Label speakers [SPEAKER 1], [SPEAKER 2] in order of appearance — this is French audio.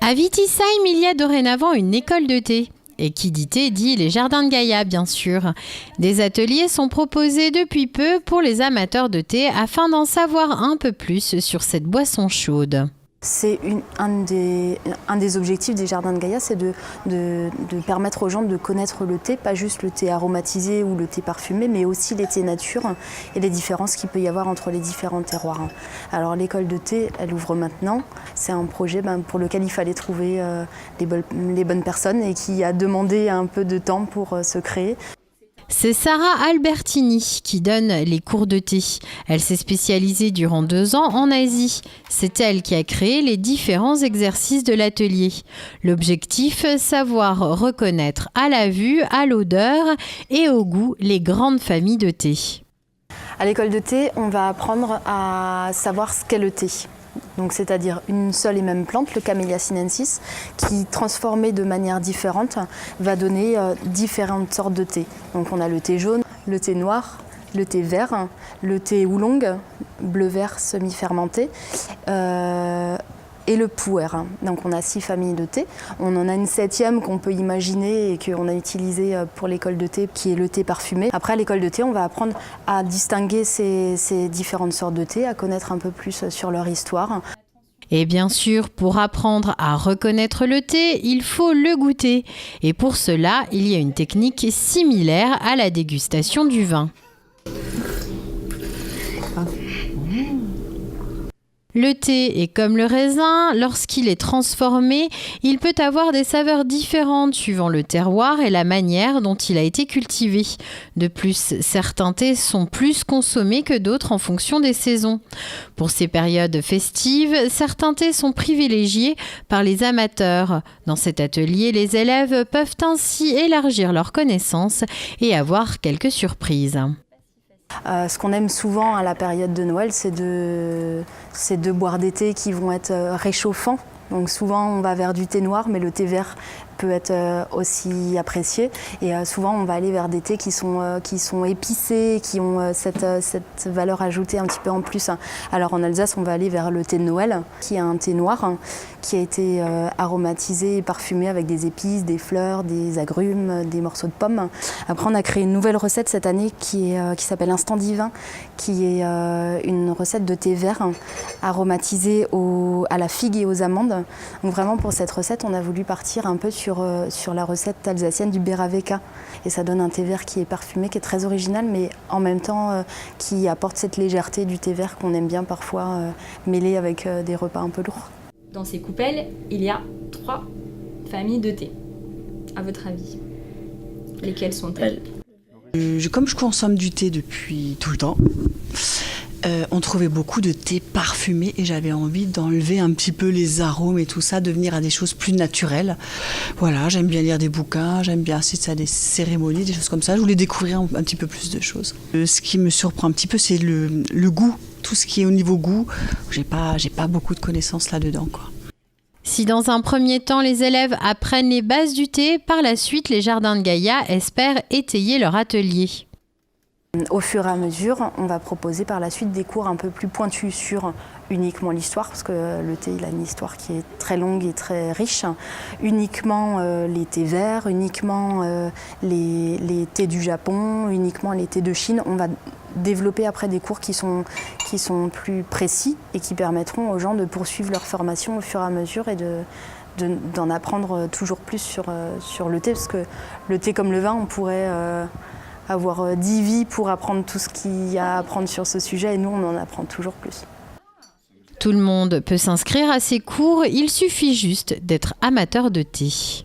[SPEAKER 1] À Vitisheim, il y a dorénavant une école de thé. Et qui dit thé dit les jardins de Gaïa, bien sûr. Des ateliers sont proposés depuis peu pour les amateurs de thé afin d'en savoir un peu plus sur cette boisson chaude.
[SPEAKER 2] C'est un des objectifs des Jardins de Gaïa, c'est de permettre aux gens de connaître le thé, pas juste le thé aromatisé ou le thé parfumé, mais aussi les thés nature et les différences qu'il peut y avoir entre les différents terroirs. Alors l'école de thé, elle ouvre maintenant. C'est un projet pour lequel il fallait trouver les bonnes personnes et qui a demandé un peu de temps pour se créer.
[SPEAKER 1] C'est Sarah Albertini qui donne les cours de thé. Elle s'est spécialisée durant 2 ans en Asie. C'est elle qui a créé les différents exercices de l'atelier. L'objectif, savoir reconnaître à la vue, à l'odeur et au goût les grandes familles de thé.
[SPEAKER 2] À l'école de thé, on va apprendre à savoir ce qu'est le thé. Donc, c'est-à-dire une seule et même plante, le Camellia sinensis, qui, transformée de manière différente, va donner différentes sortes de thé. Donc on a le thé jaune, le thé noir, le thé vert, le thé oolong, bleu-vert semi-fermenté, et le pu'er. Donc on a 6 familles de thé. On en a une 7e qu'on peut imaginer et qu'on a utilisée pour l'école de thé, qui est le thé parfumé. Après, à l'école de thé, on va apprendre à distinguer ces différentes sortes de thé, à connaître un peu plus sur leur histoire.
[SPEAKER 1] Et bien sûr, pour apprendre à reconnaître le thé, il faut le goûter. Et pour cela, il y a une technique similaire à la dégustation du vin. Le thé est comme le raisin, lorsqu'il est transformé, il peut avoir des saveurs différentes suivant le terroir et la manière dont il a été cultivé. De plus, certains thés sont plus consommés que d'autres en fonction des saisons. Pour ces périodes festives, certains thés sont privilégiés par les amateurs. Dans cet atelier, les élèves peuvent ainsi élargir leurs connaissances et avoir quelques surprises.
[SPEAKER 2] Ce qu'on aime souvent à la période de Noël, c'est de boire des thés qui vont être réchauffants. Donc souvent on va vers du thé noir, mais le thé vert peut être aussi apprécié. Et souvent on va aller vers des thés qui sont épicés, qui ont cette valeur ajoutée un petit peu en plus. Alors en Alsace, on va aller vers le thé de Noël, qui est un thé noir, qui a été aromatisé et parfumé avec des épices, des fleurs, des agrumes, des morceaux de pommes. Après, on a créé une nouvelle recette cette année qui s'appelle Instant Divin, qui est une recette de thé vert aromatisé à la figue et aux amandes. Donc vraiment, pour cette recette, on a voulu partir un peu sur la recette alsacienne du Beraveka. Et ça donne un thé vert qui est parfumé, qui est très original, mais en même temps qui apporte cette légèreté du thé vert qu'on aime bien parfois mêler avec des repas un peu lourds.
[SPEAKER 3] Dans ces coupelles, il y a 3 familles de thé. À votre avis, lesquelles sont-elles ?
[SPEAKER 4] Comme je consomme du thé depuis tout le temps, on trouvait beaucoup de thé parfumé et j'avais envie d'enlever un petit peu les arômes et tout ça, de venir à des choses plus naturelles. Voilà, j'aime bien lire des bouquins, j'aime bien assister à des cérémonies, des choses comme ça. Je voulais découvrir un petit peu plus de choses. Ce qui me surprend un petit peu, c'est le goût. Tout ce qui est au niveau goût, j'ai pas beaucoup de connaissances là-dedans, quoi.
[SPEAKER 1] Si dans un premier temps, les élèves apprennent les bases du thé, par la suite, les Jardins de Gaïa espèrent étayer leur atelier.
[SPEAKER 2] Au fur et à mesure, on va proposer par la suite des cours un peu plus pointus sur uniquement l'histoire, parce que le thé, il a une histoire qui est très longue et très riche. Uniquement les thés verts, uniquement les thés du Japon, uniquement les thés de Chine. On va développer après des cours qui sont plus précis et qui permettront aux gens de poursuivre leur formation au fur et à mesure et d'en apprendre toujours plus sur le thé, parce que le thé comme le vin, on pourrait avoir 10 vies pour apprendre tout ce qu'il y a à apprendre sur ce sujet, et nous, on en apprend toujours plus.
[SPEAKER 1] Tout le monde peut s'inscrire à ces cours, il suffit juste d'être amateur de thé.